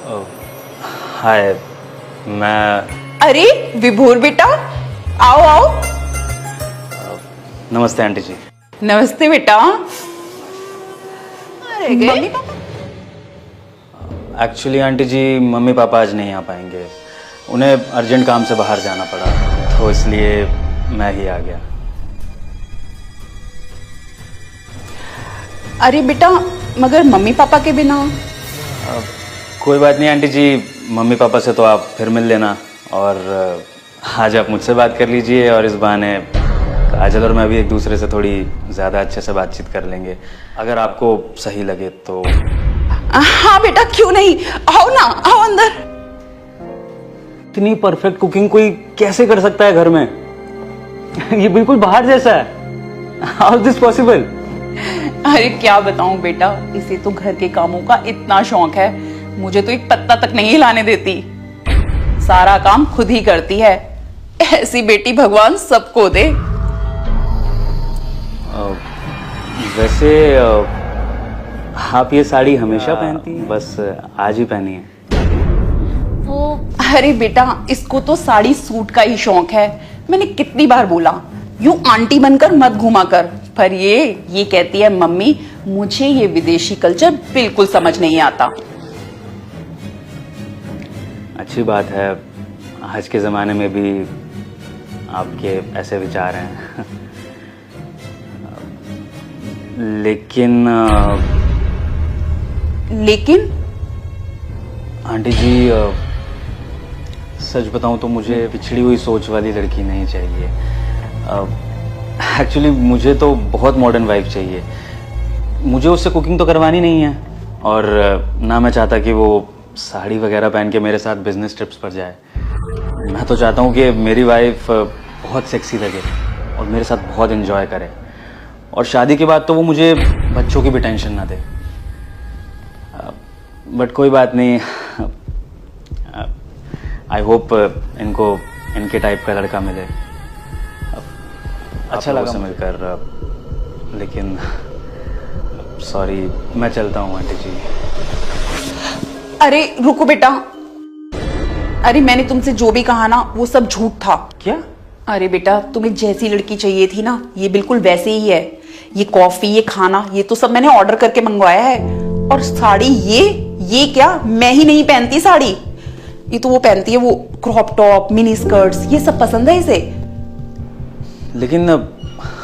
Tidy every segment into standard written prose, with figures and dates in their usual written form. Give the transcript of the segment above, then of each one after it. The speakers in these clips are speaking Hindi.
हाय, मैं। अरे विभोर बेटा, आओ आओ। नमस्ते आंटी जी। नमस्ते बेटा। अरे मम्मी पापा? एक्चुअली आंटी जी, मम्मी पापा आज नहीं आ पाएंगे। उन्हें अर्जेंट काम से बाहर जाना पड़ा, तो इसलिए मैं ही आ गया। अरे बेटा, मगर मम्मी पापा के बिना? कोई बात नहीं आंटी जी, मम्मी पापा से तो आप फिर मिल लेना, और आज आप मुझसे बात कर लीजिए, और इस बहाने काजल और मैं भी एक दूसरे से थोड़ी ज़्यादा अच्छे से बातचीत कर लेंगे, अगर आपको सही लगे तो। हाँ बेटा, क्यों नहीं, आओ ना, आओ अंदर। इतनी परफेक्ट कुकिंग कोई कैसे कर सकता है घर में? ये बिल्कुल बाहर जैसा है। How is this possible? अरे क्या बताऊं बेटा, इसे तो घर के कामों का इतना शौक है, मुझे तो एक पत्ता तक नहीं हिलाने देती। सारा काम खुद ही करती है। ऐसी बेटी भगवान सबको दे। वैसे आप ये साड़ी हमेशा पहनती हैं? बस आज ही पहनी है? वो अरे बेटा, इसको तो साड़ी सूट का ही शौक है। मैंने कितनी बार बोला, यूं आंटी बनकर मत घुमा कर, पर ये कहती है मम्मी मुझे ये विदेशी कल्चर बिल्कुल समझ नहीं आता। अच्छी बात है, आज के ज़माने में भी आपके ऐसे विचार हैं। लेकिन आंटी जी, सच बताऊं तो मुझे पिछड़ी हुई सोच वाली लड़की नहीं चाहिए। एक्चुअली मुझे तो बहुत मॉडर्न वाइफ चाहिए। मुझे उससे कुकिंग तो करवानी नहीं है, और ना मैं चाहता कि वो साड़ी वगैरह पहन के मेरे साथ बिजनेस ट्रिप्स पर जाए। मैं तो चाहता हूँ कि मेरी वाइफ बहुत सेक्सी लगे और मेरे साथ बहुत एंजॉय करे, और शादी के बाद तो वो मुझे बच्चों की भी टेंशन ना दे। बट कोई बात नहीं, आई होप इनको इनके टाइप का लड़का मिले। अच्छा लगा मुझे मिलकर, लेकिन सॉरी, मैं चलता हूँ आंटी जी। अरे रुको बेटा, अरे मैंने तुमसे जो भी कहा ना वो सब झूठ था। क्या? अरे बेटा, तुम्हें जैसी लड़की चाहिए थी ना, ये बिल्कुल वैसे ही है। ये कॉफी, ये खाना, ये तो सब मैंने ऑर्डर करके मंगवाया है। और साड़ी, ये क्या, मैं ही नहीं पहनती साड़ी। ये तो वो पहनती है, वो क्रॉप टॉप, मिनी स्कर्ट्स, ये सब पसंद है इसे। लेकिन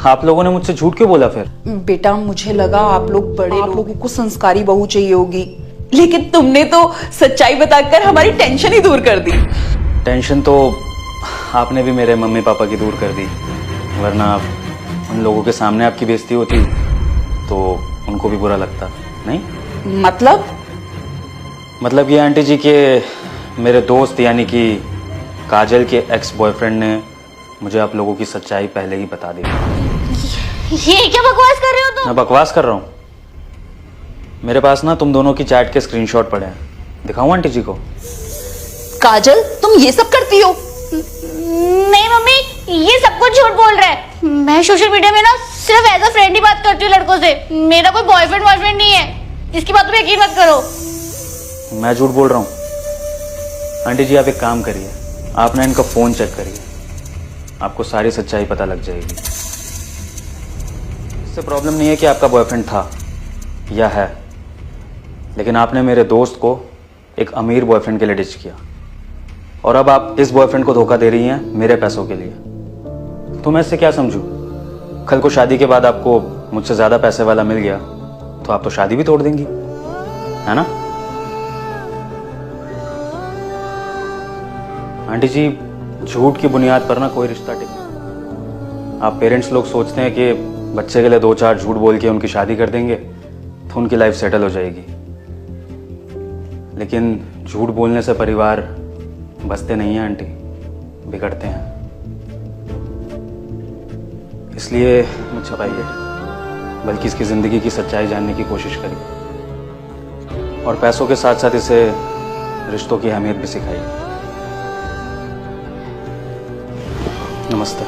आप लोगों ने मुझसे झूठ क्यों बोला फिर? बेटा, मुझे लगा आप लोगों को संस्कारी बहू चाहिए होगी, लेकिन तुमने तो सच्चाई बताकर हमारी टेंशन ही दूर कर दी। टेंशन तो आपने भी मेरे मम्मी पापा की दूर कर दी, वरना उन लोगों के सामने आपकी बेइज्जती होती तो उनको भी बुरा लगता नहीं? मतलब ये आंटी जी के मेरे दोस्त यानी कि काजल के एक्स बॉयफ्रेंड ने मुझे आप लोगों की सच्चाई पहले ही बता दी। ये क्या बकवास कर रहे हो तुम? मैं बकवास कर रहा हूँ? मेरे पास ना तुम दोनों की चैट के स्क्रीनशॉट पड़े हैं, दिखाऊं आंटी जी को? काजल, तुम ये सब करती हो? नहीं मम्मी, ये सब कुछ झूठ बोल रहा है। मैं सोशल मीडिया में ना सिर्फ एज अ फ्रेंड ही बात करती हूँ लड़कों से। मेरा कोई बॉयफ्रेंड नहीं है। इसकी बातों पे यकीन मत करो। मैं झूठ बोल रहा हूँ? आंटी जी, आप एक काम करिए, आप ना इनका फोन चेक करिए, आपको सारी सच्चाई पता लग जाएगी। इससे प्रॉब्लम नहीं है कि आपका बॉयफ्रेंड था या है, लेकिन आपने मेरे दोस्त को एक अमीर बॉयफ्रेंड के लिए डिच किया, और अब आप इस बॉयफ्रेंड को धोखा दे रही हैं मेरे पैसों के लिए। तो मैं इससे क्या समझूं? कल को शादी के बाद आपको मुझसे ज्यादा पैसे वाला मिल गया तो आप तो शादी भी तोड़ देंगी, है ना? आंटी जी, झूठ की बुनियाद पर ना कोई रिश्ता टिके। आप पेरेंट्स लोग सोचते हैं कि बच्चे के लिए 2-4 झूठ बोल के उनकी शादी कर देंगे तो उनकी लाइफ सेटल हो जाएगी, लेकिन झूठ बोलने से परिवार बसते नहीं हैं आंटी, बिगड़ते हैं। इसलिए मत छुपाइए, बल्कि इसकी जिंदगी की सच्चाई जानने की कोशिश करिए, और पैसों के साथ साथ इसे रिश्तों की अहमियत भी सिखाइए। नमस्ते।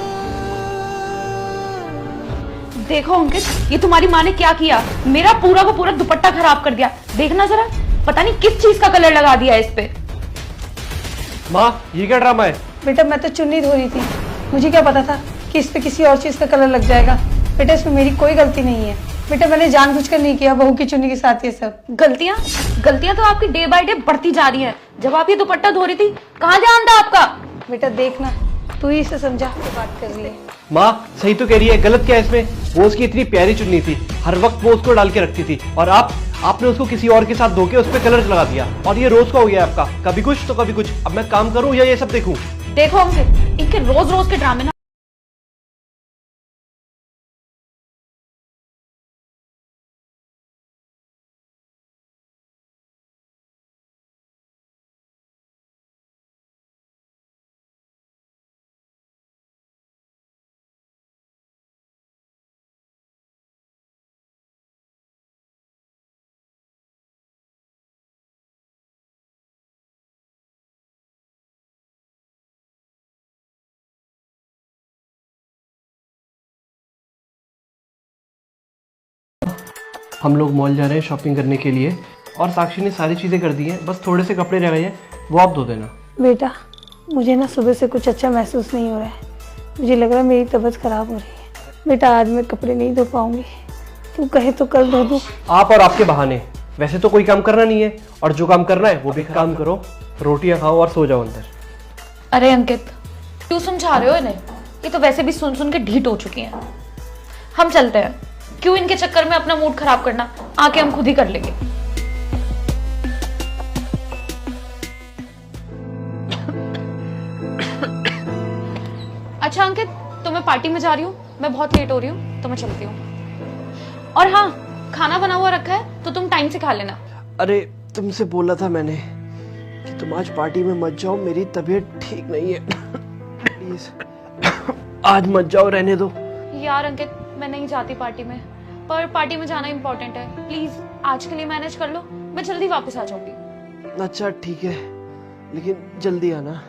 देखो अंकित, ये तुम्हारी माँ ने क्या किया, मेरा पूरा का पूरा दुपट्टा खराब कर दिया। देखना जरा। पता नहीं किस चीज का कलर लगा दिया है इस पे। माँ ये क्या ड्रामा है? बेटा मैं तो चुन्नी धो रही थी, मुझे क्या पता था कि इस पे किसी और चीज का कलर लग जाएगा। बेटा इसमें मेरी कोई गलती नहीं है। बेटा मैंने जानबूझकर नहीं किया बहू की चुन्नी के साथ ये सब। गलतियां तो आपकी डे बाय डे बढ़ती जा रही है। जब आप ये दुपट्टा धो रही थी कहाँ ध्यान था आपका? बेटा देखना, तू ही इसे समझा के बात कर रही है। माँ सही तो कह रही है, गलत क्या है इसमें? वो उसकी इतनी प्यारी चुन्नी थी, हर वक्त वो उसको डाल के रखती थी, और आपने उसको किसी और के साथ धोके उस पर कलर लगा दिया। और ये रोज का हो गया आपका, कभी कुछ तो कभी कुछ। अब मैं काम करूं या ये सब देखूं? देखो अंकित, इनके रोज रोज के ड्रामे ना। हम लोग मॉल जा रहे हैं शॉपिंग करने के लिए, और साक्षी ने सारी चीज़ें कर दी हैं, बस थोड़े से कपड़े रह गए हैं, वो आप धो देना। बेटा मुझे ना सुबह से कुछ अच्छा महसूस नहीं हो रहा है, मुझे लग रहा है मेरी तबीयत खराब हो रही है। बेटा आज मैं कपड़े नहीं धो पाऊंगी, तू कहे तो कल धो दूँ। आप और आपके बहाने, वैसे तो कोई काम करना नहीं है, और जो काम करना है वो भी काम करो। रोटियां खाओ और सो जाओ अंदर। अरे अंकित, क्यों समझा रहे हो इन्हें? ये तो वैसे भी सुन सुन के ढीठ हो चुकी हैं। हम चलते हैं, क्यों इनके चक्कर में अपना मूड खराब करना? आके हम खुद ही कर लेंगे। अच्छा अंकित, तो मैं पार्टी में जा रही हूँ, मैं बहुत लेट हो रही हूँ, तो मैं चलती हूँ। और हाँ, खाना बना हुआ रखा है तो तुम टाइम से खा लेना। अरे तुमसे बोला था मैंने कि तुम आज पार्टी में मत जाओ, मेरी तबीयत ठीक नहीं है। प्लीज आज मत जाओ, रहने दो। यार अंकित, मैं नहीं जाती पार्टी में, पर पार्टी में जाना इम्पोर्टेंट है। प्लीज आज के लिए मैनेज कर लो, मैं जल्दी वापस आ जाऊंगी। अच्छा ठीक है, लेकिन जल्दी आना।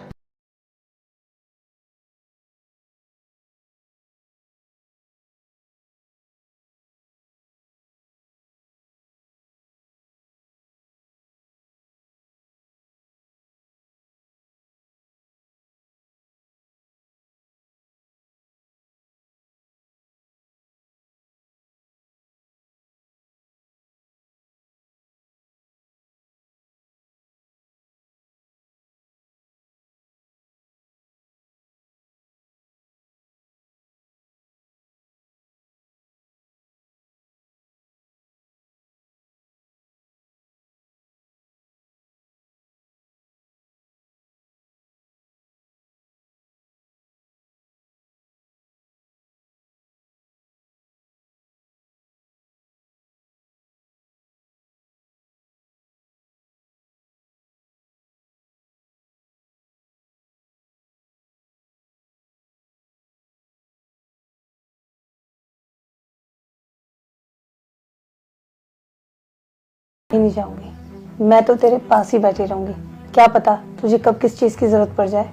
नहीं जाऊंगी, मैं तो तेरे पास ही बैठी रहूंगी। क्या पता तुझे कब किस चीज की जरूरत पड़ जाए।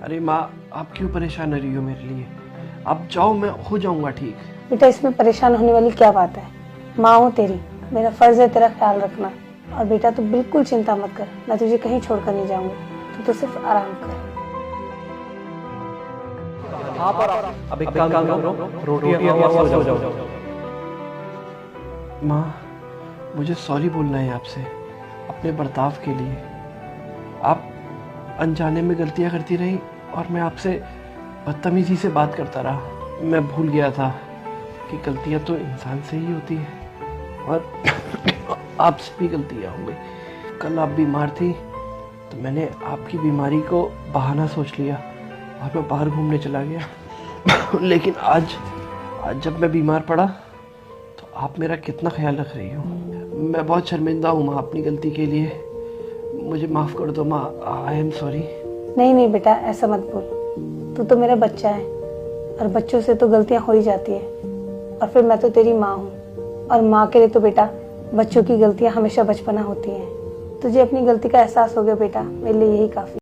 अरे माँ आप क्यों परेशान रही हो मेरे लिए? आप जाओ, मैं हो जाऊंगा ठीक। बेटा इसमें परेशान होने वाली क्या बात है? माँ हूँ तेरी, मेरा फर्ज है तेरा ख्याल रखना। और बेटा तू बिल्कुल चिंता मत कर, मैं तुझे कहीं छोड़कर नहीं जाऊंगी, तो सिर्फ आराम कर। अब एक काम करो, रोटियां खाओ और सो जाओ। माँ मुझे सॉरी बोलना है आपसे अपने बर्ताव के लिए। आप अनजाने में गलतियां करती रही और मैं आपसे बदतमीजी से बात करता रहा। मैं भूल गया था कि गलतियां तो इंसान से ही होती हैं, और आपसे भी गलतियां हो गई। कल आप बीमार थी तो मैंने आपकी बीमारी को बहाना सोच लिया और मैं बाहर घूमने चला गया। लेकिन आज जब मैं बीमार पड़ा तो आप मेरा कितना ख्याल रख रही हो। मैं बहुत शर्मिंदा हूँ माँ अपनी गलती के लिए, मुझे माफ़ कर दो माँ। I am sorry. नहीं बेटा ऐसा मत बोल, तू तो मेरा बच्चा है और बच्चों से तो गलतियां हो ही जाती है। और फिर मैं तो तेरी माँ हूँ, और माँ के लिए तो बेटा बच्चों की गलतियां हमेशा बचपना होती हैं। तुझे अपनी गलती का एहसास हो गया बेटा, मेरे लिए यही काफी।